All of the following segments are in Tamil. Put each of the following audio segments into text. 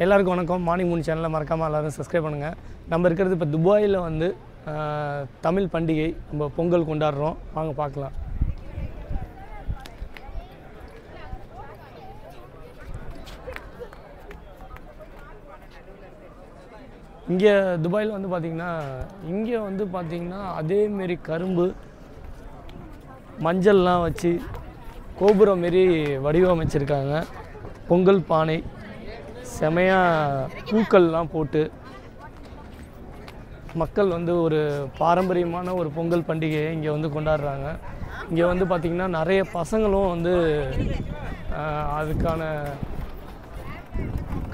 எல்லாருக்கும் வணக்கம். மார்னிங் மூன் சேனலை மறக்காமல் எல்லோரும் சப்ஸ்கிரைப் பண்ணுங்கள். நம்ம இருக்கிறது இப்போ துபாயில் வந்து தமிழ் பண்டிகை நம்ம பொங்கல் கொண்டாடுறோம். வாங்க பார்க்கலாம். இங்கே துபாயில் வந்து பார்த்திங்கன்னா அதேமாரி கரும்பு மஞ்சள்லாம் வச்சு கோபுரம் மாரி வடிவமைச்சிருக்காங்க. பொங்கல் பானை செமையாக பூக்கள்லாம் போட்டு மக்கள் வந்து ஒரு பாரம்பரியமான ஒரு பொங்கல் பண்டிகையை இங்கே வந்து கொண்டாடுறாங்க. இங்கே வந்து பார்த்திங்கன்னா நிறைய பசங்களும் வந்து அதுக்கான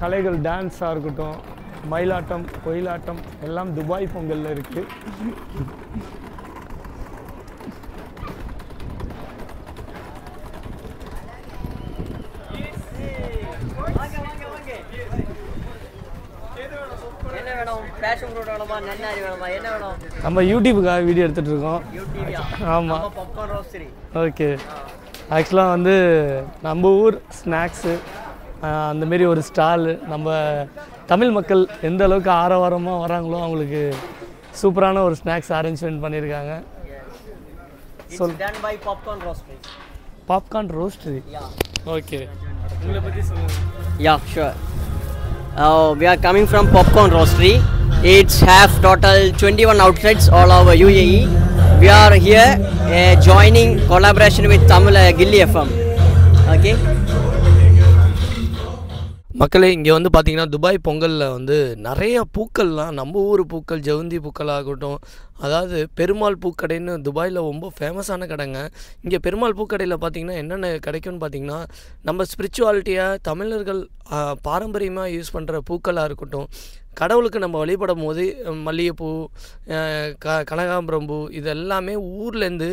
கலைகள் டான்ஸாக இருக்கட்டும், மயிலாட்டம், ஒயிலாட்டம் எல்லாம் துபாய் பொங்கலில் இருக்குது. நம்ம யூடியூபுக்காக வீடியோ எடுத்துகிட்டு இருக்கோம். ஆமாம், ஓகே. ஆக்சுவலாக வந்து நம்ம ஊர் ஸ்நாக்ஸு அந்தமாரி ஒரு ஸ்டாலு, நம்ம தமிழ் மக்கள் எந்த அளவுக்கு ஆரவாரமாக வராங்களோ அவங்களுக்கு சூப்பரான ஒரு ஸ்நாக்ஸ் அரேஞ்ச்மெண்ட் பண்ணியிருக்காங்க. பாப்கார்ன் ரோஸ்ட்ரி. ஓகே, உங்களை பற்றி சொல்லுங்கள். Yeah, sure. We are coming from Popcorn Roastery. It's have total 21 outlets all over UAE. We are here joining collaboration with Tamil Gilli FM. Okay. மக்களே, இங்கே வந்து பார்த்திங்கன்னா துபாய் பொங்கலில் வந்து நிறைய பூக்கள்லாம், நம்ம ஊர் பூக்கள், ஜவுந்தி பூக்களாகட்டும், அதாவது பெருமாள் பூக்கடைன்னு துபாயில் ரொம்ப ஃபேமஸான கடைங்க. இங்கே பெருமாள் பூக்கடையில் பார்த்திங்கன்னா என்னென்ன கிடைக்கும்னு பார்த்திங்கன்னா, நம்ம ஸ்பிரிச்சுவாலிட்டியாக தமிழர்கள் பாரம்பரியமாக யூஸ் பண்ணுற பூக்களாக இருக்கட்டும், கடவுளுக்கு நம்ம வழிபடும் போது மல்லிகைப்பூ, கனகாம்பரம் பூ, இது எல்லாமே ஊர்லேருந்து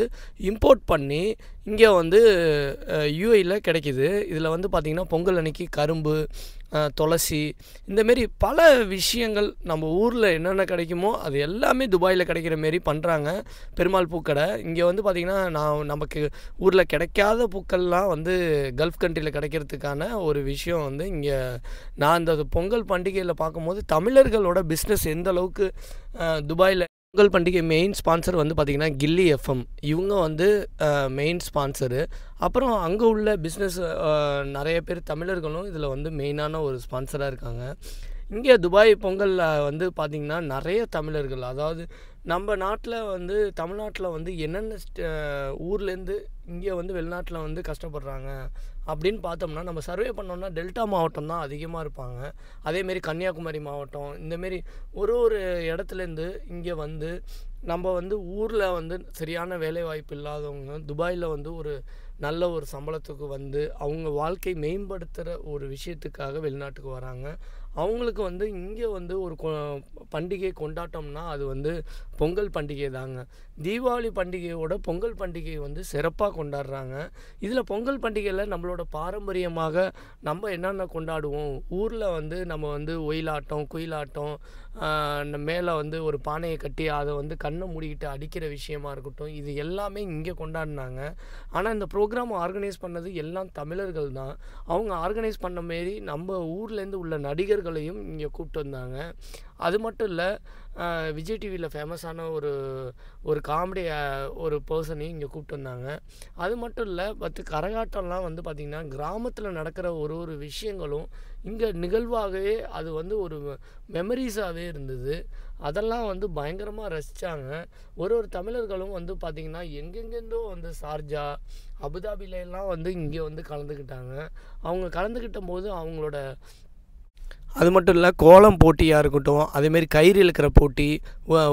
இம்போர்ட் பண்ணி இங்கே வந்து யூஏயில் கிடைக்கிது. இதில் வந்து பார்த்திங்கன்னா பொங்கல் அன்னைக்கு கரும்பு, துளசி, இந்தமாரி பல விஷயங்கள் நம்ம ஊரில் என்னென்ன கிடைக்குமோ அது எல்லாமே துபாயில் கிடைக்கிற மாரி பண்ணுறாங்க பெருமாள் பூக்கடை. இங்கே வந்து பார்த்திங்கன்னா நமக்கு ஊரில் கிடைக்காத பூக்கள்லாம் வந்து கல்ஃப் கண்ட்ரியில் கிடைக்கிறதுக்கான ஒரு விஷயம் வந்து இங்கே நான் இந்த பொங்கல் பண்டிகையில் பார்க்கும்போது தமிழர்களோட பிஸ்னஸ் எந்த அளவுக்கு துபாயில். பொங்கல் பண்டிகை மெயின் ஸ்பான்சர் வந்து பார்த்திங்கன்னா கில்லி எஃப்எம், இவங்க வந்து மெயின் ஸ்பான்சரு. அப்புறம் அங்கே உள்ள பிஸ்னஸ் நிறைய பேர் தமிழர்களும் இதில் வந்து மெயினான ஒரு ஸ்பான்சராக இருக்காங்க. இங்கே துபாய் பொங்கலில் வந்து பார்த்திங்கன்னா நிறைய தமிழர்கள், அதாவது நம்ம நாட்டில் வந்து தமிழ்நாட்டில் வந்து என்னென்ன ஊர்லேருந்து இங்கே வந்து வெளிநாட்டில் வந்து கஷ்டப்படுறாங்க அப்படின்னு பார்த்தோம்னா, நம்ம சர்வே பண்ணோம்னா டெல்டா மாவட்டம் தான் அதிகமாக இருப்பாங்க. அதேமாரி கன்னியாகுமரி மாவட்டம், இந்தமாரி ஒரு இடத்துலேருந்து இங்கே வந்து நம்ம வந்து ஊரில் வந்து சரியான வேலை வாய்ப்பு இல்லாதவங்க துபாயில் வந்து ஒரு நல்ல ஒரு சம்பளத்துக்கு வந்து அவங்க வாழ்க்கை மேம்படுத்துகிற ஒரு விஷயத்துக்காக வெளிநாட்டுக்கு வராங்க. அவங்களுக்கு வந்து இங்கே வந்து ஒரு பண்டிகை கொண்டாட்டம்னா அது வந்து பொங்கல் பண்டிகை தாங்க. தீபாவளி பண்டிகையோட பொங்கல் பண்டிகை வந்து சிறப்பாக கொண்டாடுறாங்க. இதில் பொங்கல் பண்டிகையில் நம்மளோட பாரம்பரியமாக நம்ம என்னென்ன கொண்டாடுவோம், ஊரில் வந்து நம்ம வந்து ஒயிலாட்டம், குயிலாட்டம், மேலே வந்து ஒரு பானையை கட்டி அதை வந்து கண்ணை மூடிக்கிட்டு அடிக்கிற விஷயமா இருக்கட்டும், இது எல்லாமே இங்கே கொண்டாடினாங்க. ஆனால் இந்த ப்ரோக்ராம் ஆர்கனைஸ் பண்ணது எல்லாம் தமிழர்கள் தான். அவங்க ஆர்கனைஸ் பண்ண மாரி நம்ம ஊர்லேருந்து உள்ள நடிகர்களையும் இங்கே கூப்பிட்டு வந்தாங்க. அது மட்டும் இல்லை, விஜய் டிவியில் ஃபேமஸான ஒரு காமெடி ஒரு பர்சனையும் இங்கே கூப்பிட்டு வந்தாங்க. அது மட்டும் இல்லை, கரகாட்டம்லாம் வந்து பார்த்திங்கன்னா கிராமத்தில் நடக்கிற ஒரு விஷயங்களும் இங்கே நிகழ்வாகவே அது வந்து ஒரு மெமரிஸாகவே இருந்தது. அதெல்லாம் வந்து பயங்கரமாக ரசித்தாங்க. ஒரு தமிழர்களும் வந்து பார்த்திங்கன்னா எங்கெங்கேருந்தோ வந்து ஷார்ஜா, அபுதாபிலெல்லாம் வந்து இங்கே வந்து கலந்துக்கிட்டாங்க. அவங்க கலந்துக்கிட்ட போது அவங்களோட அது மட்டும் இல்லை, கோலம் போட்டியாக இருக்கட்டும், அதேமாரி கயிறு இழுக்கிற போட்டி,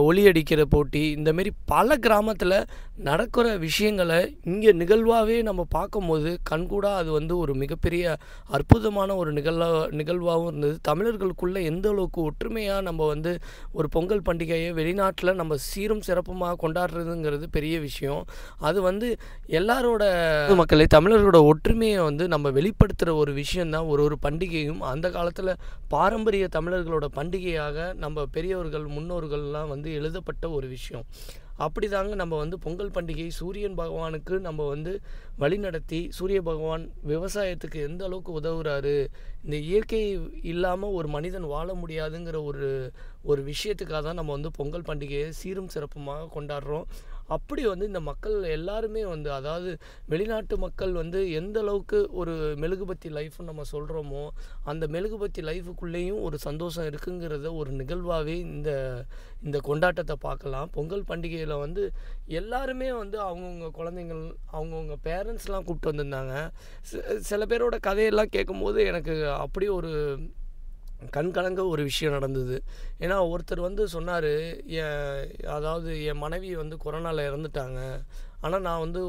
ஒலி அடிக்கிற போட்டி, இந்தமாரி பல கிராமத்தில் நடக்கிற விஷயங்களை இங்கே நிகழ்வாகவே நம்ம பார்க்கும்போது கண்கூடாக அது வந்து ஒரு மிகப்பெரிய அற்புதமான ஒரு நிகழ்வாகவும் இருந்தது. தமிழர்களுக்குள்ளே எந்த அளவுக்கு ஒற்றுமையாக நம்ம வந்து ஒரு பொங்கல் பண்டிகையை வெளிநாட்டில் நம்ம சீரும் சிறப்புமாக கொண்டாடுறதுங்கிறது பெரிய விஷயம். அது வந்து எல்லாரோட மக்களே தமிழர்களோட ஒற்றுமையை வந்து நம்ம வெளிப்படுத்துகிற ஒரு விஷயந்தான் ஒரு பண்டிகையும். அந்த காலத்தில் பாரம்பரிய தமிழர்களோட பண்டிகையாக நம்ம பெரியவர்கள் முன்னோர்கள்லாம் வந்து எழுதப்பட்ட ஒரு விஷயம். அப்படி தாங்க நம்ம வந்து பொங்கல் பண்டிகை சூரியன் பகவானுக்கு நம்ம வந்து வழிநடத்தி சூரிய பகவான் விவசாயத்துக்கு எந்த அளவுக்கு உதவுறாரு, இந்த இயற்கை இல்லாமல் ஒரு மனிதன் வாழ முடியாதுங்கிற ஒரு விஷயத்துக்காக தான் நம்ம வந்து பொங்கல் பண்டிகையை சீரும் சிறப்புமாக கொண்டாடுறோம். அப்படி வந்து இந்த மக்கள் எல்லாருமே வந்து அதாவது வெளிநாட்டு மக்கள் வந்து எந்த அளவுக்கு ஒரு மெழுகுபத்தி லைஃப்னு நம்ம சொல்கிறோமோ அந்த மெழுகுபத்தி லைஃபுக்குள்ளேயும் ஒரு சந்தோஷம் இருக்குங்கிறத ஒரு நிகழ்வாகவே இந்த கொண்டாட்டத்தை பார்க்கலாம். பொங்கல் பண்டிகையில் வந்து எல்லாருமே வந்து அவங்கவுங்க குழந்தைங்கள் அவங்கவுங்க பேரண்ட்ஸ்லாம் கூப்பிட்டு வந்திருந்தாங்க. சில பேரோட கதையெல்லாம் கேட்கும்போது எனக்கு அப்படி ஒரு கண்கலங்க ஒரு விஷயம் நடந்தது. ஏன்னா ஒருத்தர் வந்து சொன்னார், அதாவது என் மனைவி வந்து கொரோனாவில் இறந்துட்டாங்க. ஆனால் நான் வந்து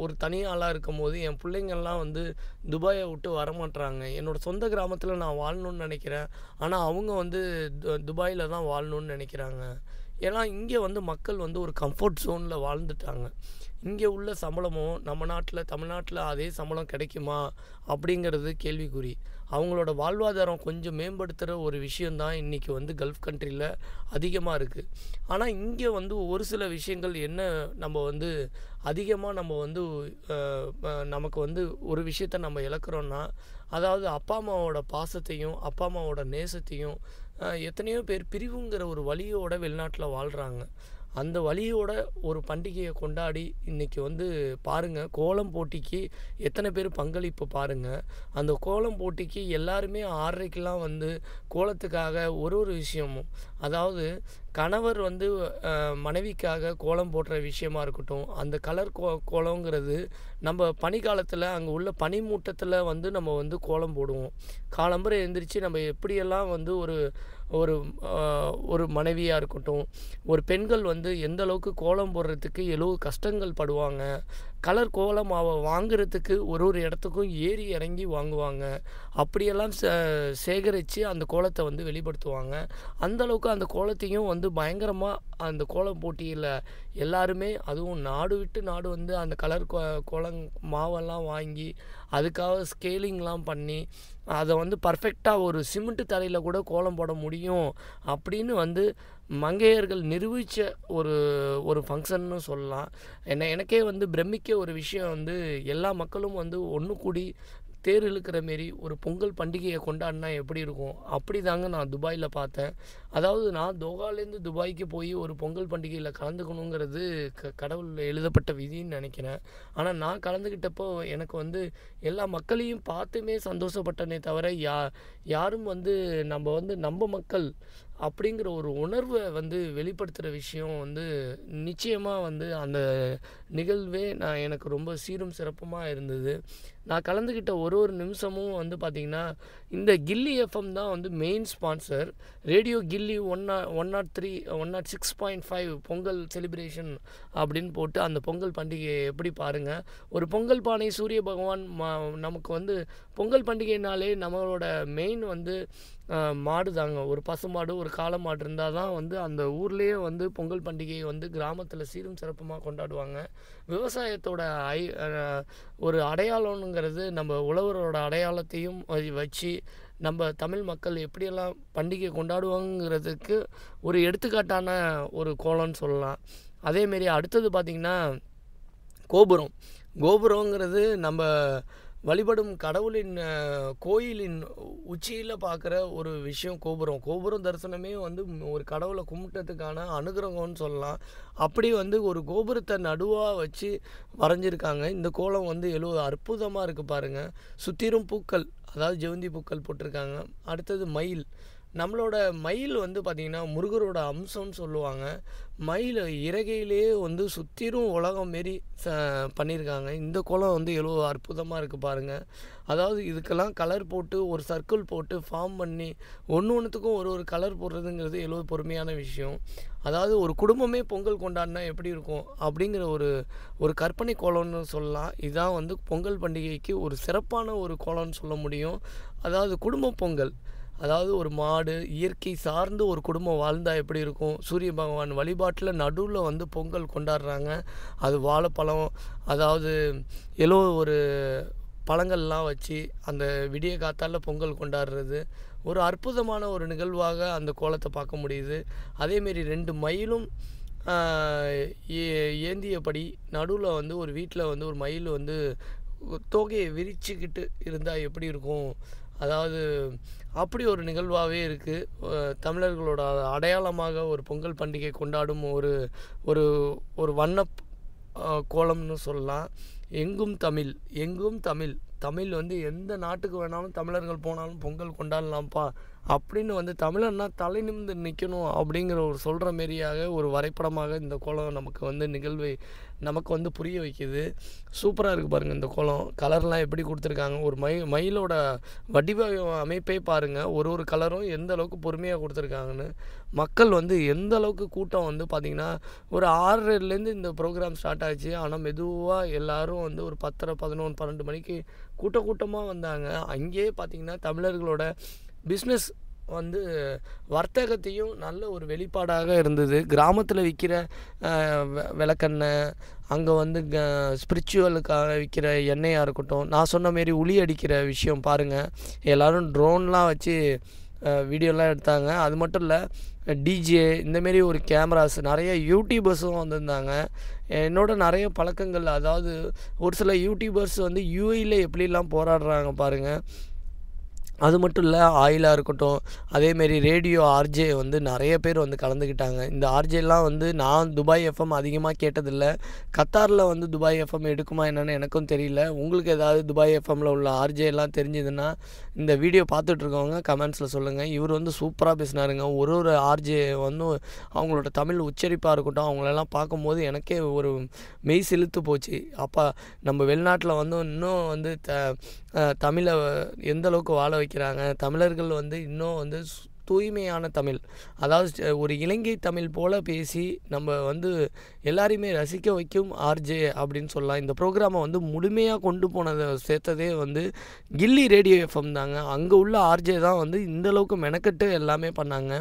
ஒரு தனி ஆளாக இருக்கும்போது என் பிள்ளைங்கள்லாம் வந்து துபாயை விட்டு வரமாட்றாங்க. என்னோடய சொந்த கிராமத்தில் நான் வாழணும்னு நினைக்கிறேன். ஆனால் அவங்க வந்து துபாயில் தான் வாழணும்னு நினைக்கிறாங்க. ஏன்னா இங்கே வந்து மக்கள் வந்து ஒரு கம்ஃபர்ட் ஜோனில் வாழ்ந்துட்டாங்க. இங்கே உள்ள சம்பளமும் நம்ம நாட்டில் தமிழ்நாட்டில் அதே சம்பளம் கிடைக்குமா அப்படிங்கிறது கேள்விக்குறி. அவங்களோட வாழ்வாதாரம் கொஞ்சம் மேம்படுத்துகிற ஒரு விஷயந்தான் இன்றைக்கி வந்து கல்ஃப் கண்ட்ரியில் அதிகமாக இருக்குது. ஆனால் இங்கே வந்து ஒரு சில விஷயங்கள் என்ன நம்ம வந்து அதிகமாக நம்ம வந்து நமக்கு வந்து ஒரு விஷயத்தை நம்ம இழக்கிறோன்னா, அதாவது அப்பா அம்மாவோட பாசத்தையும் அப்பா அம்மாவோட நேசத்தையும் எத்தனையோ பேர் பிரிவுங்கிற ஒரு வலியோட வெளிநாட்டில் வாழ்கிறாங்க. அந்த வலியோட ஒரு பண்டிகையை கொண்டாடி இன்றைக்கி வந்து பாருங்கள், கோலம் போட்டிக்கு எத்தனை பேர் பங்களிப்பு பாருங்கள். அந்த கோலம் போட்டிக்கு எல்லாருமே 6:30க்கெலாம் வந்து கோலத்துக்காக ஒரு விஷயமும், அதாவது கணவர் வந்து மனைவிக்காக கோலம் போடுற விஷயமா இருக்கட்டும், அந்த கலர் கோலங்கிறது நம்ம பனிக்காலத்தில் அங்கே உள்ள பனிமூட்டத்தில் வந்து நம்ம வந்து கோலம் போடுவோம். காலம்பரை எழுந்திரிச்சு நம்ம எப்படியெல்லாம் வந்து ஒரு மனைவியாக இருக்கட்டும், ஒரு பெண்கள் வந்து எந்த அளவுக்கு கோலம் போடுறதுக்கு எவ்வளோ கஷ்டங்கள் படுவாங்க. கலர் கோலம் வாங்குறதுக்கு ஒரு இடத்துக்கும் ஏறி இறங்கி வாங்குவாங்க. அப்படியெல்லாம் சேகரித்து அந்த கோலத்தை வந்து வெளிப்படுத்துவாங்க. அந்தளவுக்கு அந்த கோலத்தையும் வந்து பயங்கரமாக அந்த கோலம் போட்டியில் எல்லாருமே, அதுவும் நாடு விட்டு நாடு வந்து அந்த கலர் கோலம் மாவெல்லாம் வாங்கி அதுக்காக ஸ்கேலிங்லாம் பண்ணி அதை வந்து பர்ஃபெக்டாக ஒரு சிமெண்ட்டு தரையில் கூட கோலம் போட முடியும் அப்படின்னு வந்து மங்கையர்கள் நிரூபித்த ஒரு ஃபங்க்ஷன்னு சொல்லலாம். எனக்கே வந்து பிரமிக்க ஒரு விஷயம் வந்து எல்லா மக்களும் வந்து ஒன்று கூடி தேர் இழுக்கிற மாரி ஒரு பொங்கல் பண்டிகையை கொண்டாடினா எப்படி இருக்கும், அப்படி தாங்க நான் துபாயில் பார்த்தேன். அதாவது நான் தோஹாலேருந்து துபாய்க்கு போய் ஒரு பொங்கல் பண்டிகையில் கலந்துக்கணுங்கிறது கடவுள் எழுதப்பட்ட விதின்னு நினைக்கிறேன். ஆனால் நான் கலந்துக்கிட்டப்போ எனக்கு வந்து எல்லா மக்களையும் பார்த்துமே சந்தோஷப்பட்டனே தவிர யாரும் வந்து நம்ம மக்கள் அப்படிங்கிற ஒரு உணர்வை வந்து வெளிப்படுத்துகிற விஷயம் வந்து நிச்சயமாக வந்து அந்த நிகழ்வே எனக்கு ரொம்ப சீரும் சிறப்புமாக இருந்தது. நான் கலந்துக்கிட்ட ஒரு நிமிஷமும் வந்து பார்த்திங்கன்னா, இந்த கில்லி எஃப்எம் தான் வந்து மெயின் ஸ்பான்சர். ரேடியோ கில்லி 103 106.5 பொங்கல் செலிப்ரேஷன் அப்படின்னு போட்டு அந்த பொங்கல் பண்டிகையை எப்படி பாருங்கள். ஒரு பொங்கல் பானை சூரிய பகவான் நமக்கு வந்து பொங்கல் பண்டிகைனாலே நம்மளோட மெயின் வந்து மாடு தாங்க. ஒரு பசுமாடு ஒரு காளை மாடு இருந்தால் தான் வந்து அந்த ஊர்லேயே வந்து பொங்கல் பண்டிகையை வந்து கிராமத்தில் சீரும் சிறப்புமாக கொண்டாடுவாங்க. விவசாயத்தோட ஒரு அடையாளங்கிறது நம்ம உழவரோட அடையாளத்தையும் வச்சு நம்ம தமிழ் மக்கள் எப்படியெல்லாம் பண்டிகை கொண்டாடுவாங்கிறதுக்கு ஒரு எடுத்துக்காட்டான ஒரு கோலம்னு சொல்லலாம். அதேமாரி அடுத்தது பார்த்திங்கன்னா கோபுரங்கிறது நம்ம வழிபடும் கடவுளின் கோயிலின் உச்சியில் பார்க்குற ஒரு விஷயம். கோபுரம் தரிசனமே வந்து ஒரு கடவுளை கும்பிட்டதுக்கான அனுகிரகம்னு சொல்லலாம். அப்படி வந்து ஒரு கோபுரத்தை நடுவாக வச்சு வரைஞ்சிருக்காங்க. இந்த கோலம் வந்து அற்புதமாக இருக்குது பாருங்கள். சுற்றிலும் பூக்கள், அதாவது ஜெவந்தி பூக்கள் போட்டிருக்காங்க. அடுத்தது நம்மளோட மயில் வந்து பார்த்திங்கன்னா முருகரோட அம்சம்னு சொல்லுவாங்க. மயில் இறகையிலேயே வந்து சுற்றிலும் உலகம் மாரி பண்ணியிருக்காங்க. இந்த கோலம் வந்து அற்புதமாக இருக்குது பாருங்கள். அதாவது இதுக்கெல்லாம் கலர் போட்டு ஒரு சர்க்கிள் போட்டு ஃபார்ம் பண்ணி ஒன்றுத்துக்கும் ஒரு கலர் போடுறதுங்கிறது பொறுமையான விஷயம். அதாவது ஒரு குடும்பமே பொங்கல் கொண்டாடினா எப்படி இருக்கும் அப்படிங்கிற ஒரு கற்பனை கோலம்னு சொல்லலாம். இதுதான் வந்து பொங்கல் பண்டிகைக்கு ஒரு சிறப்பான ஒரு கோலம்னு சொல்ல முடியும். அதாவது குடும்ப பொங்கல், அதாவது ஒரு மாடு இயற்கை சார்ந்து ஒரு குடும்பம் வாழ்ந்தால் எப்படி இருக்கும். சூரிய பகவான் வழிபாட்டில் நடுவில் வந்து பொங்கல் கொண்டாடுறாங்க. அது வாழைப்பழம், அதாவது ஒரு பழங்கள்லாம் வச்சு அந்த விடிய காத்தால பொங்கல் கொண்டாடுறது ஒரு அற்புதமான ஒரு நிகழ்வாக அந்த கோலத்தை பார்க்க முடியுது. அதேமாரி 2 மயிலும் ஏந்தியபடி நடுவில் வந்து ஒரு வீட்டில் வந்து ஒரு மயில் வந்து தோகையை விரிச்சுக்கிட்டு இருந்தால் எப்படி இருக்கும், அதாவது அப்படி ஒரு நிகழ்வாகவே இருக்குது. தமிழர்களோட அடையாளமாக ஒரு பொங்கல் பண்டிகை கொண்டாடும் ஒரு ஒரு ஒரு வண்ண கோலம்னு சொல்லலாம். எங்கும் தமிழ், எங்கும் தமிழ், தமிழ் வந்து எந்த நாட்டுக்கு வேணாலும் தமிழர்கள் போனாலும் பொங்கல் கொண்டாடலாம்ப்பா அப்படின்னு வந்து தமிழன்னா தலை நிமிர்ந்து நிற்கணும் அப்படிங்கிற ஒரு சொல்கிற மாரியாக ஒரு வரைபடமாக இந்த கோலம் நமக்கு வந்து நிகழ்வை நமக்கு வந்து புரிய வைக்குது. சூப்பராக இருக்குது பாருங்கள் இந்த கோலம். கலர்லாம் எப்படி கொடுத்துருக்காங்க, ஒரு மயிலோட வடிவ அமைப்பே பாருங்கள், ஒரு கலரும் எந்த அளவுக்கு பொறுமையாக கொடுத்துருக்காங்கன்னு. மக்கள் வந்து எந்த அளவுக்கு கூட்டம் வந்து பார்த்திங்கன்னா ஒரு 6:30லேருந்து இந்த ப்ரோக்ராம் ஸ்டார்ட் ஆச்சு. ஆனால் மெதுவாக எல்லோரும் வந்து ஒரு 10:30, 11, 12 மணிக்கு கூட்டமாக வந்தாங்க. அங்கேயே பார்த்திங்கன்னா தமிழர்களோட பிஸ்னஸ் வந்து வர்த்தகத்தையும் நல்ல ஒரு வெளிப்பாடாக இருந்தது. கிராமத்தில் விற்கிற விளக்கெண்ணெய், அங்கே வந்து ஸ்பிரிச்சுவலுக்காக விற்கிற எண்ணெயாக இருக்கட்டும், நான் சொன்ன மாரி உளி அடிக்கிற விஷயம் பாருங்கள், எல்லோரும் ட்ரோன்லாம் வச்சு வீடியோலாம் எடுத்தாங்க. அது மட்டும் இல்லை, டிஜே இந்தமாரி ஒரு கேமராஸ், நிறைய யூடியூபர்ஸும் வந்திருந்தாங்க. என்னோட நிறைய பழக்கங்கள், அதாவது ஒரு சில யூடியூபர்ஸ் வந்து யூஏயில் எப்படிலாம் போராடுறாங்க பாருங்கள். அது மட்டும் இல்லை, ஆயிலாக இருக்கட்டும், அதேமாரி ரேடியோ ஆர்ஜே வந்து நிறைய பேர் வந்து கலந்துக்கிட்டாங்க. இந்த ஆர்ஜேலாம் வந்து நான் துபாய் எஃப்எம் அதிகமாக கேட்டதில்லை. கத்தாரில் வந்து துபாய் எஃப்எம் எடுக்குமா என்னென்னு எனக்கும் தெரியல. உங்களுக்கு ஏதாவது துபாய் எஃப்எம்மில் உள்ள ஆர்ஜேலாம் தெரிஞ்சதுன்னா இந்த வீடியோ பார்த்துட்ருக்கவங்க கமெண்ட்ஸில் சொல்லுங்கள். இவர் வந்து சூப்பராக பேசினாருங்க. ஒரு ஆர்ஜே வந்து அவங்களோட தமிழ் உச்சரிப்பாக இருக்கட்டும், அவங்களெல்லாம் பார்க்கும்போது எனக்கே ஒரு மெய் செலுத்து போச்சு. அப்போ நம்ம வெளிநாட்டில் வந்து இன்னும் வந்து தமிழை எந்த அளவுக்கு வாழ வைக்கிறாங்க, தமிழர்கள் வந்து இன்னும் வந்து தூய்மையான தமிழ், அதாவது ஒரு இலங்கை தமிழ் போல் பேசி நம்ம வந்து எல்லாரையுமே ரசிக்க வைக்கும் ஆர்ஜே அப்படின்னு சொல்லலாம். இந்த ப்ரோக்ராமை வந்து முழுமையாக கொண்டு போனதை சேர்த்ததே வந்து கில்லி ரேடியோ எஃப்எம் தாங்க. அங்கே உள்ள ஆர்ஜே தான் வந்து இந்தளவுக்கு மெனக்கட்டு எல்லாமே பண்ணாங்க.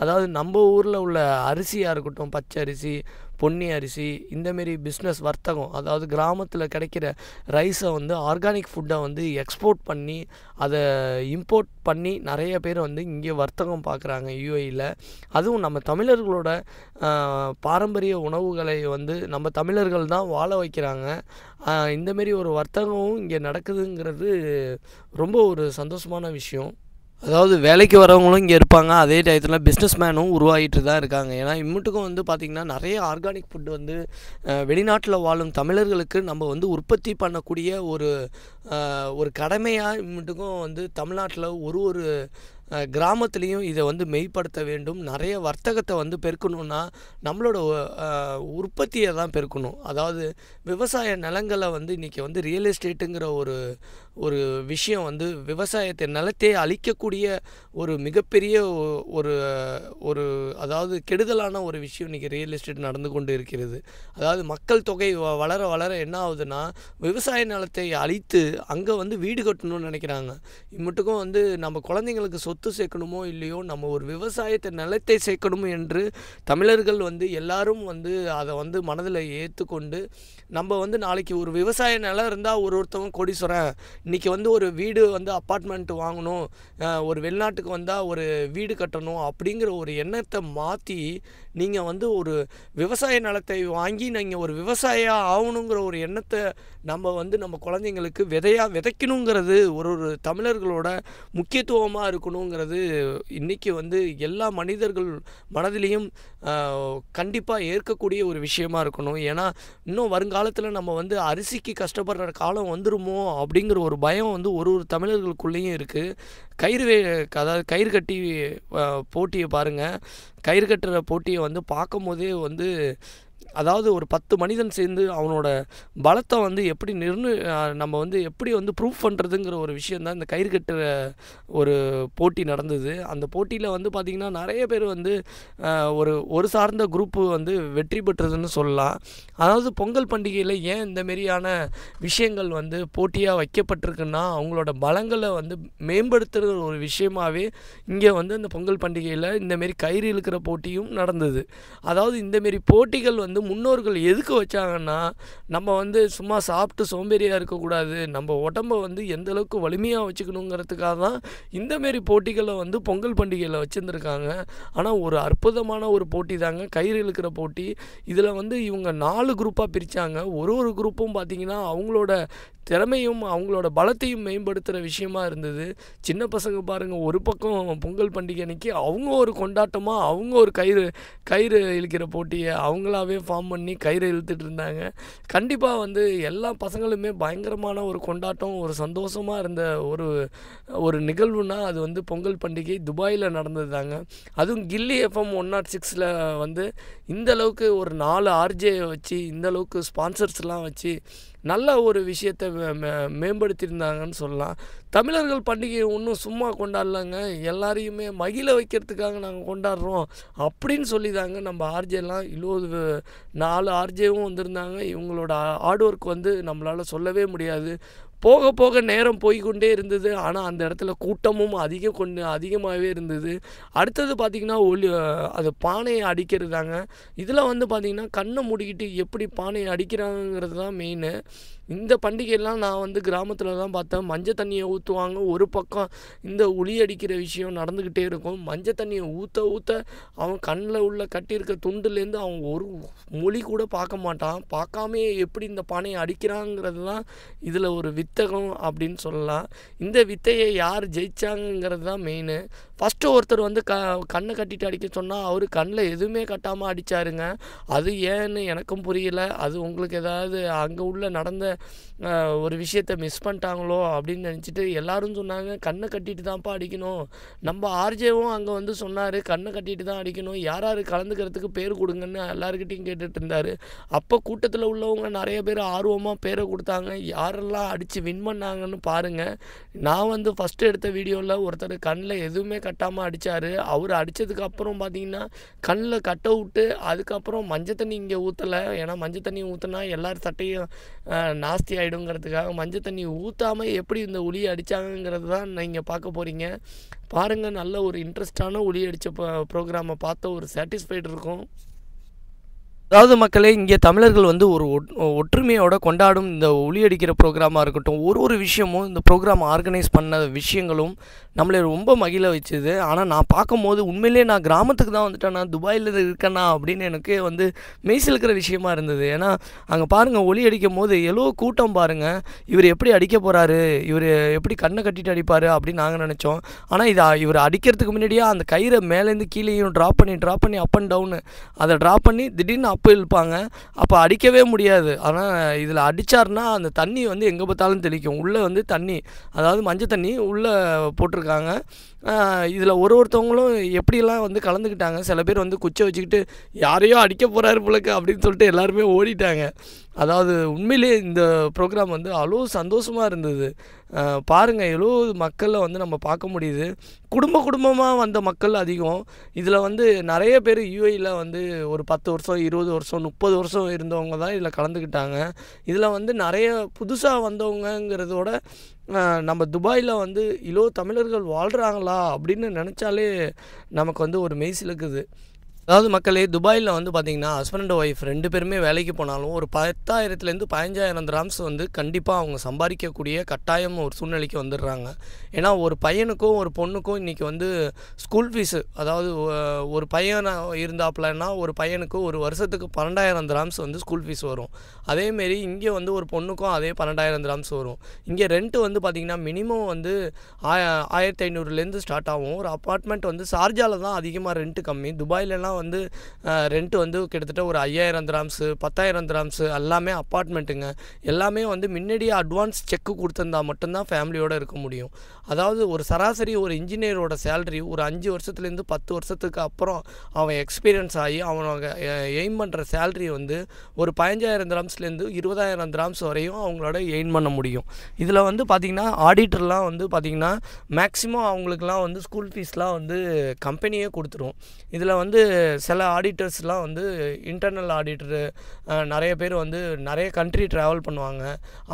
அதாவது நம்ம ஊரில் உள்ள அரிசியாக இருக்கட்டும், பச்சை அரிசி, பொன்னி அரிசி, இந்தமாரி பிஸ்னஸ் வர்த்தகம், அதாவது கிராமத்தில் கிடைக்கிற ரைஸை வந்து ஆர்கானிக் ஃபுட்டை வந்து எக்ஸ்போர்ட் பண்ணி அதை இம்போர்ட் பண்ணி நிறைய பேர் வந்து இங்கே வர்த்தகம் பார்க்குறாங்க யூஏயில். அதுவும் நம்ம தமிழர்களோட பாரம்பரிய உணவுகளை வந்து நம்ம தமிழர்கள் தான் வாழ வைக்கிறாங்க. இந்தமாரி ஒரு வர்த்தகமும் இங்கே நடக்குதுங்கிறது ரொம்ப ஒரு சந்தோஷமான விஷயம். அதாவது வேலைக்கு வரவங்களும் இங்கே இருப்பாங்க, அதே டயத்தில் பிஸ்னஸ் மேனும் உருவாகிட்டு தான் இருக்காங்க. ஏன்னா இம்முட்டுக்கும் வந்து பார்த்திங்கன்னா நிறைய ஆர்கானிக் ஃபுட்டு வந்து வெளிநாட்டில் வாழும் தமிழர்களுக்கு நம்ம வந்து உற்பத்தி பண்ணக்கூடிய ஒரு கடமையாக இம்முட்டுக்கும் வந்து தமிழ்நாட்டில் ஒரு கிராமத்துலேயும் இதை வந்து மெய்ப்படுத்த வேண்டும். நிறைய வர்த்தகத்தை வந்து பெருக்கணுன்னா நம்மளோட உற்பத்தியை தான் பெருக்கணும். அதாவது விவசாய நிலங்களை வந்து இன்றைக்கி வந்து ரியல் எஸ்டேட்டுங்கிற ஒரு விஷயம் வந்து விவசாயத்தை நிலத்தையே அழிக்கக்கூடிய ஒரு மிகப்பெரிய ஒரு அதாவது கெடுதலான ஒரு விஷயம் இன்றைக்கி ரியல் எஸ்டேட் நடந்து கொண்டு இருக்கிறது. அதாவது மக்கள் தொகை வளர வளர என்ன ஆகுதுன்னா விவசாய நிலத்தை அழித்து அங்கே வந்து வீடு கட்டணும்னு நினைக்கிறாங்க. இம்மட்டுக்கும் வந்து நம்ம குழந்தைங்களுக்கு சொத்து சேர்க்கணுமோ இல்லையோ, நம்ம ஒரு விவசாயத்தை நிலத்தை சேர்க்கணும் என்று தமிழர்கள் வந்து எல்லாரும் வந்து அதை வந்து மனதில் ஏற்றுக்கொண்டு நம்ம வந்து நாளைக்கு ஒரு விவசாய நிலம் இருந்தால் ஒருத்தவங்க கோடீஸ்வரன், இன்றைக்கி வந்து ஒரு வீடு வந்து அப்பார்ட்மெண்ட் வாங்கணும், ஒரு வெளிநாட்டுக்கு வந்தால் ஒரு வீடு கட்டணும் அப்படிங்கிற ஒரு எண்ணத்தை மாற்றி நீங்கள் வந்து ஒரு விவசாய நிலத்தை வாங்கி நீங்கள் ஒரு விவசாயியாக ஆகணுங்கிற ஒரு எண்ணத்தை நம்ம வந்து நம்ம குழந்தைங்களுக்கு விதைக்கணுங்கிறது ஒரு தமிழர்களோட முக்கியத்துவமாக இருக்கணுங்கிறது இன்றைக்கி வந்து எல்லா மனிதர்கள் மனதிலையும் கண்டிப்பாக ஏற்கக்கூடிய ஒரு விஷயமா இருக்கணும். ஏன்னா இன்னும் வருங்காலத்தில் நம்ம வந்து அரிசிக்கு கஷ்டப்படுற காலம் வந்துருமோ அப்படிங்கிற ஒரு பயம் வந்து ஒரு தமிழர்களுக்குள்ளேயும் இருக்குது. அதாவது கயிறு கட்டி போட்டியை பாருங்கள். கயிறு கட்டுற போட்டியை வந்து பார்க்கும் போதே வந்து அதாவது ஒரு 10 மனிதன் சேர்ந்து அவனோட பலத்தை வந்து எப்படி நம்ம வந்து எப்படி வந்து ப்ரூஃப் பண்ணுறதுங்கிற ஒரு விஷயந்தான் இந்த கயிறு கட்டுற ஒரு போட்டி நடந்தது. அந்த போட்டியில் வந்து பார்த்திங்கன்னா நிறைய பேர் வந்து ஒரு சார்ந்த குரூப்பு வந்து வெற்றி பெற்றதுன்னு சொல்லலாம். அதாவது பொங்கல் பண்டிகையில் ஏன் இந்தமாரியான விஷயங்கள் வந்து போட்டியாக வைக்கப்பட்டிருக்குன்னா அவங்களோட பலங்களை வந்து மேம்படுத்துகிற ஒரு விஷயமாகவே இங்கே வந்து இந்த பொங்கல் பண்டிகையில் இந்தமாரி கயிறு இழுக்கிற போட்டியும் நடந்தது. அதாவது இந்தமாரி போட்டிகள் வந்து முன்னோர்கள் எதுக்கு வச்சாங்கன்னா, நம்ம வந்து சும்மா சாப்பிட்டு சோம்பேறியாக இருக்கக்கூடாது, நம்ம உடம்ப வந்து எந்த அளவுக்கு வலிமையாக வச்சுக்கணுங்கிறதுக்காக தான் இந்தமாரி போட்டிகளை வந்து பொங்கல் பண்டிகையில் வச்சுருந்துருக்காங்க. ஆனால் ஒரு அற்புதமான ஒரு போட்டி தாங்க கயிறு இழுக்கிற போட்டி. இதில் வந்து இவங்க 4 குரூப்பாக பிரித்தாங்க. ஒரு குரூப்பும் பார்த்திங்கன்னா அவங்களோட திறமையும் அவங்களோட பலத்தையும் மேம்படுத்துகிற விஷயமா இருந்தது. சின்ன பசங்க பாருங்கள், ஒரு பக்கம் பொங்கல் பண்டிகை அன்னைக்கு அவங்க ஒரு கொண்டாட்டமாக அவங்க ஒரு கயிறு இழுக்கிற போட்டியை அவங்களாவே ஃபார்ம் பண்ணி கயிறு இழுத்துட்டு இருந்தாங்க. கண்டிப்பாக வந்து எல்லா பசங்களுமே பயங்கரமான ஒரு கொண்டாட்டம், ஒரு சந்தோஷமாக இருந்த ஒரு நிகழ்வுனா அது வந்து பொங்கல் பண்டிகை துபாயில் நடந்தது தாங்க. அதுவும் கில்லி எஃப்எம் 106ல் வந்து இந்தளவுக்கு ஒரு 4 ஆர்ஜே வச்சு, இந்தளவுக்கு ஸ்பான்சர்ஸ்லாம் வச்சு நல்ல ஒரு விஷயத்தை மேம்படுத்தியிருந்தாங்கன்னு சொல்லலாம். தமிழர்கள் பண்டிகையை ஒன்றும் சும்மா கொண்டாடலாங்க, எல்லாரையுமே மகிழ வைக்கிறதுக்காக நாங்கள் கொண்டாடுறோம் அப்படின்னு சொல்லி தாங்க நம்ம ஆர்ஜேலாம் 4 ஆர்ஜேவும் வந்திருந்தாங்க. இவங்களோட ஹார்ட் ஒர்க் வந்து நம்மளால் சொல்லவே முடியாது. போக போக நேரம் போய்கொண்டே இருந்தது. ஆனால் அந்த இடத்துல கூட்டமும் அதிகமாகவே இருந்தது. அடுத்தது பார்த்திங்கன்னா அது பானையை அடிக்கிறது தாங்க. இதில் வந்து பார்த்திங்கன்னா கண்ணை மூடிக்கிட்டு எப்படி பானையை அடிக்கிறாங்கிறது தான் மெயின். இந்த பண்டிகையெல்லாம் நான் வந்து கிராமத்தில் தான் பார்த்தேன். மஞ்சள் தண்ணியை ஊற்றுவாங்க, ஒரு பக்கம் இந்த உளி அடிக்கிற விஷயம் நடந்துக்கிட்டே இருக்கும். மஞ்சள் தண்ணியை ஊற்ற அவன் கண்ணில் உள்ள கட்டியிருக்க துண்டுலேருந்து அவன் ஒரு மொழி கூட பார்க்க மாட்டான். பார்க்காமே எப்படி இந்த பானையை அடிக்கிறாங்கிறது தான் இதில் ஒரு வித்தகம் அப்படின்னு சொல்லலாம். இந்த வித்தையை யார் ஜெயிச்சாங்கிறது தான் மெயின். ஃபஸ்ட்டு ஒருத்தர் வந்து கண்ணை கட்டிட்டு அடிக்க சொன்னால் அவர் கண்ணில் எதுவுமே கட்டாமல் அடித்தாருங்க. அது ஏன்னு எனக்கும் புரியல. அது உங்களுக்கு ஏதாவது அங்கே உள்ள நடந்த ஒரு விஷயத்தை மிஸ் பண்ணிட்டாங்களோ அப்படின்னு நினச்சிட்டு எல்லோரும் சொன்னாங்க, கண்ணை கட்டிட்டு தான்ப்பா அடிக்கணும். நம்ம ஆர்ஜேவும் அங்கே வந்து சொன்னார், கண்ணை கட்டிட்டு தான் அடிக்கணும், யார் கலந்துக்கிறதுக்கு பேர் கொடுங்கன்னு எல்லாருக்கிட்டையும் கேட்டுட்டு இருந்தார். அப்போ கூட்டத்தில் உள்ளவங்க நிறைய பேர் ஆர்வமாக பேரை கொடுத்தாங்க. யாரெல்லாம் அடித்து வின் பண்ணாங்கன்னு பாருங்கள். நான் வந்து ஃபஸ்ட்டு எடுத்த வீடியோவில் ஒருத்தர் கண்ணில் எதுவுமே கட்டாமல் அடித்தார். அவர் அடித்ததுக்கப்புறம் பார்த்தீங்கன்னா கண்ணில் கட்ட விட்டு அதுக்கப்புறம் மஞ்சள் தண்ணி இங்கே ஊற்றலை. ஏன்னா மஞ்சள் தண்ணி ஊற்றினா எல்லார் சட்டையும் நாஸ்தி ஆகிடுங்கிறதுக்காக மஞ்சள் தண்ணி ஊற்றாமல் எப்படி இந்த ஒளியை அடித்தாங்கங்கிறது தான் நீங்கள் பார்க்க போகிறீங்க. பாருங்கள், நல்ல ஒரு இன்ட்ரெஸ்டான ஒளி அடித்த ப்ரோக்ராமை பார்த்த ஒரு சாட்டிஸ்ஃபைடு இருக்கும். அதாவது மக்களே, இங்கே தமிழர்கள் வந்து ஒரு ஒற்றுமையோட கொண்டாடும் இந்த ஒளி அடிக்கிற ப்ரோக்ராமாக இருக்கட்டும், ஒரு விஷயமும் இந்த ப்ரோக்ராம் ஆர்கனைஸ் பண்ண விஷயங்களும் நம்மளை ரொம்ப மகிழ வச்சுது. ஆனால் நான் பார்க்கும்போது உண்மையிலேயே நான் கிராமத்துக்கு தான் வந்துட்டேன், நான் துபாயில் இருக்கேன்னா அப்படின்னு எனக்கு வந்து மெய்சிலுக்கிற விஷயமா இருந்தது. ஏன்னா அங்கே பாருங்கள், ஒளி அடிக்கும் போது எவ்வளோ கூட்டம் பாருங்கள். இவர் எப்படி அடிக்க போகிறாரு, இவர் எப்படி கண்ணை கட்டிட்டு அடிப்பார் அப்படின்னு நாங்கள் நினச்சோம். ஆனால் இவர் அடிக்கிறதுக்கு முன்னாடியே அந்த கயிறை மேலேருந்து கீழேயும் ட்ராப் பண்ணி அப் அண்ட் டவுனு அதை ட்ராப் பண்ணி திடீர்னு அப்போ இழுப்பாங்க. அப்போ அடிக்கவே முடியாது. ஆனால் இதில் அடித்தார்னா அந்த தண்ணி வந்து எங்கே பார்த்தாலும் தெளிக்கும். உள்ளே வந்து தண்ணி, அதாவது மஞ்சள் தண்ணி உள்ளே போட்டிருக்காங்க. இதில் ஒருத்தவங்களும் எப்படிலாம் வந்து கலந்துக்கிட்டாங்க. சில பேர் வந்து குச்சை வச்சுக்கிட்டு யாரையோ அடிக்க போகிறாரு போலக்கு அப்படின்னு சொல்லிட்டு எல்லாருமே ஓடிட்டாங்க. அதாவது உண்மையிலே இந்த ப்ரோக்ராம் வந்து அவ்வளோ சந்தோஷமாக இருந்தது. பாருங்கள், எவ்வளோ மக்களை வந்து நம்ம பார்க்க முடியுது. குடும்பமாக வந்த மக்கள் அதிகம். இதில் வந்து நிறைய பேர் யூஏயில் வந்து ஒரு 10 வருஷம் 20 வருஷம் 30 வருஷம் இருந்தவங்க தான் இதில் கலந்துக்கிட்டாங்க. இதில் வந்து நிறைய புதுசாக வந்தவங்கிறதோட நம்ம துபாயில் வந்து இவ்வளோ தமிழர்கள் வாழ்கிறாங்களா அப்படின்னு நினச்சாலே நமக்கு வந்து ஒரு மெய்சிலுக்குது. அதாவது மக்களே, துபாயில் வந்து பார்த்திங்கன்னா ஹஸ்பண்ட் அண்ட் ஒய்ஃப் 2 பேருமே வேலைக்கு போனாலும் ஒரு 10,000லேருந்து 15,000 திராம்ஸ் வந்து கண்டிப்பாக அவங்க சம்பாதிக்கக்கூடிய கட்டாயம் ஒரு சூழ்நிலைக்கு வந்துடுறாங்க. ஏன்னா ஒரு பையனுக்கும் ஒரு பொண்ணுக்கும் இன்றைக்கி வந்து ஸ்கூல் ஃபீஸு, அதாவது ஒரு பையன் இருந்தாப்புலன்னா ஒரு பையனுக்கு ஒரு வருஷத்துக்கு 12,000 திராம்ஸ் வந்து ஸ்கூல் ஃபீஸ் வரும். அதேமாரி இங்கே வந்து ஒரு பொண்ணுக்கும் அதே 12,000 திராம்ஸ் வரும். இங்கே ரெண்ட்டு வந்து பார்த்திங்கன்னா மினிமம் வந்து 1,500லேருந்து ஸ்டார்ட் ஆகும். ஒரு அப்பார்ட்மெண்ட் வந்து ஷார்ஜாவில் தான் அதிகமாக ரெண்ட்டு கம்மி. துபாயிலலாம் வந்து ரெண்ட் வந்து கிட்டத்தட்ட ஒரு 5,000 திராம்ஸு 10,000 திராம்ஸு எல்லாமே அப்பார்ட்மெண்ட்டுங்க. எல்லாமே வந்து முன்னாடியே அட்வான்ஸ் செக்கு கொடுத்துருந்தா மட்டும்தான் ஃபேமிலியோடு இருக்க முடியும். அதாவது ஒரு சராசரி ஒரு இன்ஜினியரோட சேலரி ஒரு 5 வருஷத்துலேருந்து 10 வருஷத்துக்கு அப்புறம் அவன் எக்ஸ்பீரியன்ஸ் ஆகி அவனோட எய்ம் பண்ணுற சேலரி வந்து ஒரு 15,000 திராம்ஸ்லேருந்து 20,000 திராம்ஸ் வரையும் அவங்களோட எய்ம் பண்ண முடியும். இதில் வந்து பார்த்திங்கன்னா ஆடிட்டர்லாம் வந்து பார்த்திங்கன்னா மேக்ஸிமம் அவங்களுக்குலாம் வந்து ஸ்கூல் ஃபீஸ்லாம் வந்து கம்பெனியே கொடுத்துரும். இதில் வந்து சில ஆடிட்டர்ஸ்லாம் வந்து இன்டர்னல் ஆடிட்டரு நிறைய பேர் வந்து நிறைய கண்ட்ரி ட்ராவல் பண்ணுவாங்க.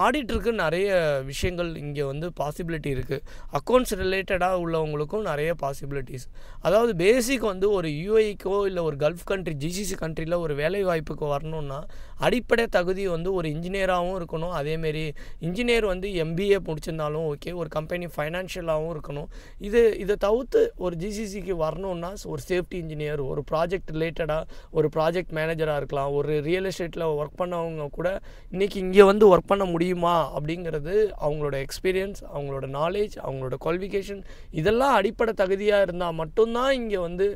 ஆடிட்டருக்கு நிறைய விஷயங்கள் இங்கே வந்து பாசிபிலிட்டி இருக்குது. அக்கௌண்ட்ஸ் ரிலேட்டடாக உள்ளவங்களுக்கும் நிறைய பாசிபிலிட்டிஸ். அதாவது பேசிக் வந்து ஒரு யூஏஇக்கோ இல்லை ஒரு கல்ஃப் கண்ட்ரி ஜிசிசி கண்ட்ரியில் ஒரு வேலை வாய்ப்புக்கு வரணுன்னா அடிப்படை தகுதி வந்து ஒரு இன்ஜினியராகவும் இருக்கணும். அதேமாரி இன்ஜினியர் வந்து எம்பிஏ முடிச்சிருந்தாலும் ஓகே, ஒரு கம்பெனி ஃபைனான்ஷியலாகவும் இருக்கணும். இதை தவிர்த்து ஒரு ஜிசிசிக்கு வரணுன்னா ஒரு சேஃப்டி இன்ஜினியர், ஒரு ப்ராஜெக்ட் ரிலேட்டடாக ஒரு ப்ராஜெக்ட் மேனேஜராக இருக்கலாம். ஒரு ரியல் எஸ்டேட்டில் ஒர்க் பண்ணவங்க கூட இன்றைக்கி இங்கே வந்து ஒர்க் பண்ண முடியுமா அப்படிங்கிறது அவங்களோட எக்ஸ்பீரியன்ஸ், அவங்களோட நாலேஜ், அவங்களோட குவாலிஃபிகேஷன் இதெல்லாம் அடிப்படை தகுதியாக இருந்தால் மட்டும்தான் இங்கே வந்து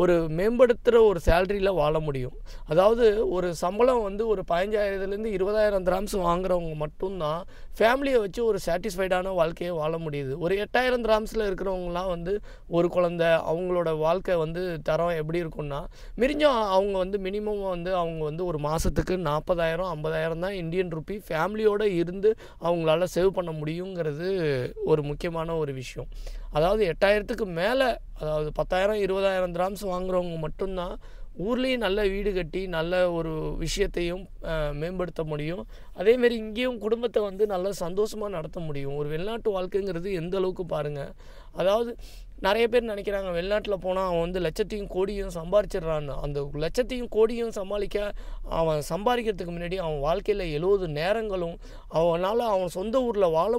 ஒரு மேம்படுத்துகிற ஒரு சேலரியில் வாழ முடியும். அதாவது ஒரு சம்பளம் வந்து ஒரு 15,000 20,000 திராம்ஸ் வாங்குறவங்க மட்டும்தான் ஃபேமிலியை வச்சு ஒரு சாட்டிஸ்ஃபைடான வாழ்க்கையை வாழ முடியுது. ஒரு 8,000 திராம்ஸில் இருக்கிறவங்களாம் வந்து ஒரு குழந்தை, அவங்களோட வாழ்க்கை வந்து தரம் எப்படி இருக்குன்னா மிரிஞ்சும் அவங்க வந்து மினிமம் வந்து அவங்க வந்து ஒரு மாதத்துக்கு 40,000 50,000 தான் இந்தியன் ருப்பி ஃபேமிலியோடு இருந்து அவங்களால சேவ் பண்ண முடியுங்கிறது ஒரு முக்கியமான ஒரு விஷயம். அதாவது 8,000க்கு மேலே, அதாவது 10,000 20,000 திராம்ஸ் வாங்குறவங்க மட்டும்தான் ஊர்லேயும் நல்ல வீடு கட்டி நல்ல ஒரு விஷயத்தையும் மேம்படுத்த முடியும். அதேமாரி இங்கேயும் குடும்பத்தை வந்து நல்லா சந்தோஷமாக நடத்த முடியும். ஒரு வெளிநாட்டு வாழ்க்கைங்கிறது எந்த அளவுக்கு பாருங்கள். அதாவது நிறைய பேர் நினைக்கிறாங்க வெளிநாட்டில் போனால் அவன் வந்து லட்சத்தையும் கோடியும் சம்பாரிச்சிட்றான்னு. அந்த லட்சத்தையும் கோடியும் சமாளிக்க அவன் சம்பாதிக்கிறதுக்கு முன்னாடி அவன் வாழ்க்கையில் 70 நேரங்களும் அவனால் அவன் சொந்த ஊரில் வாழ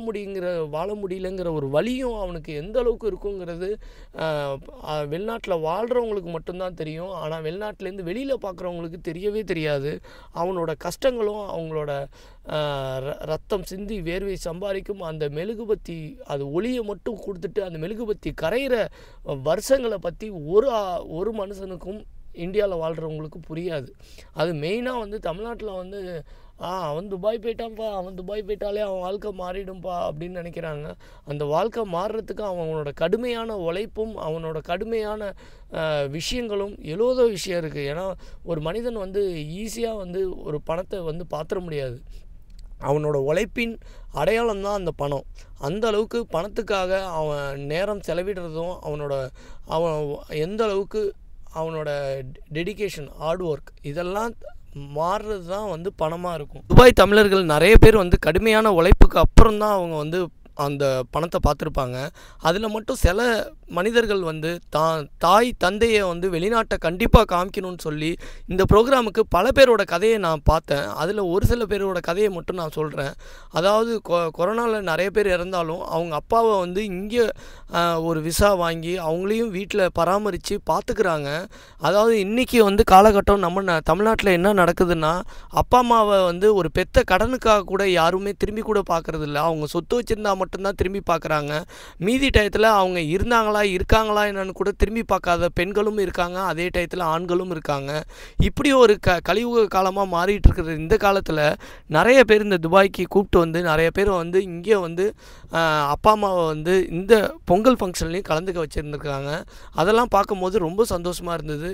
முடியலங்கிற ஒரு வலியும் அவனுக்கு எந்த அளவுக்கு இருக்குங்கிறது வெளிநாட்டில் வாழ்கிறவங்களுக்கு மட்டும்தான் தெரியும். ஆனால் வெளிநாட்டிலேருந்து வெளியில் பார்க்குறவங்களுக்கு தெரியவே தெரியாது. அவனோட கஷ்டங்களும் அவங்களோட ரத்தம் சிந்தி வேர்வை சம்பாதிக்கும் அந்த மெழுகுபத்தி அது ஒளியை மட்டும் கொடுத்துட்டு அந்த மெழுகுபத்தி கரையிற வருஷங்களை பற்றி ஒரு மனுஷனுக்கும் இந்தியாவில் வாழ்கிறவங்களுக்கு புரியாது. அது மெயினாக வந்து தமிழ்நாட்டில் வந்து அவன் துபாய் போயிட்டான்ப்பா, அவன் துபாய் போயிட்டாலே அவன் வாழ்க்கை மாறிடும்பா அப்படின்னு நினைக்கிறாங்க. அந்த வாழ்க்கை மாறுறதுக்கு அவனோட கடுமையான உழைப்பும் அவனோட கடுமையான விஷயங்களும் எழுத விஷயம் இருக்குது. ஏன்னா ஒரு மனிதன் வந்து ஈஸியாக வந்து ஒரு பணத்தை வந்து பாத்திர முடியாது. அவனோட உழைப்பின் அடையாளம் தான் அந்த பணம். அந்த அளவுக்கு பணத்துக்காக அவன் நேரம் செலவிடுறதும் அவன் எந்த அளவுக்கு அவனோட டெடிகேஷன், ஹார்ட் ஒர்க் இதெல்லாம் மாறுறது தான் வந்து பணமாக இருக்கும். துபாய் தமிழர்கள் நிறைய பேர் வந்து கடுமையான உழைப்புக்கு அப்புறம் தான் அவங்க வந்து அந்த பணத்தை பார்த்துருப்பாங்க. அதில் மட்டும் சில மனிதர்கள் வந்து தாய் தந்தையை வந்து வெளிநாட்டை கண்டிப்பாக காமிக்கணும்னு சொல்லி இந்த ப்ரோக்ராமுக்கு பல பேரோட கதையை நான் பார்த்தேன். அதில் ஒரு சில பேரோட கதையை மட்டும் நான் சொல்கிறேன். அதாவது கொரோனாவில் நிறைய பேர் இறந்தாலும் அவங்க அப்பாவை வந்து இங்கே ஒரு விசா வாங்கி அவங்களையும் வீட்டில் பராமரித்து பார்த்துக்கிறாங்க. அதாவது இன்றைக்கி வந்து காலகட்டம் நம்ம தமிழ்நாட்டில் என்ன நடக்குதுன்னா அப்பா அம்மாவை வந்து ஒரு பெத்த கடனுக்காக கூட யாருமே திரும்பி கூட பார்க்குறதில்ல. அவங்க சொத்து வச்சுருந்தா மட்டும்தான் திரும்பி பார்க்குறாங்க. மீதி டயத்தில் அவங்க இருக்காங்களா என்னன்னு கூட திரும்பி பார்க்காத பெண்களும் இருக்காங்க, அதே டயத்தில் ஆண்களும் இருக்காங்க. இப்படி ஒரு கலியுக காலமாக மாறிட்டு இருக்கிற இந்த காலத்தில் நிறைய பேர் இந்த துபாய்க்கு கூப்பிட்டு வந்து நிறைய பேர் வந்து இங்கே வந்து அப்பா அம்மாவை வந்து இந்த பொங்கல் ஃபங்க்ஷன்லேயும் கலந்துக்க வச்சுருந்துருக்காங்க. அதெல்லாம் பார்க்கும்போது ரொம்ப சந்தோஷமாக இருந்தது.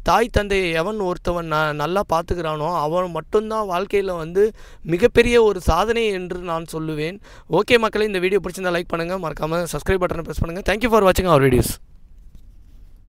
தாய் தந்தையை எவன் ஒருத்தவன் நல்லா பார்த்துக்கிறானோ அவன் மட்டும்தான் வாழ்க்கையில் வந்து மிகப்பெரிய ஒரு சாதனை என்று நான் சொல்லுவேன். ஓகே மக்களே, இந்த வீடியோ பிடிச்சிருந்தா லைக் பண்ணுங்கள், மறக்காமல் சப்ஸ்கிரைப் பட்டனை ப்ரெஸ் பண்ணுங்கள். தேங்க்யூ ஃபார் வாட்சிங் அவர் வீடியோஸ்.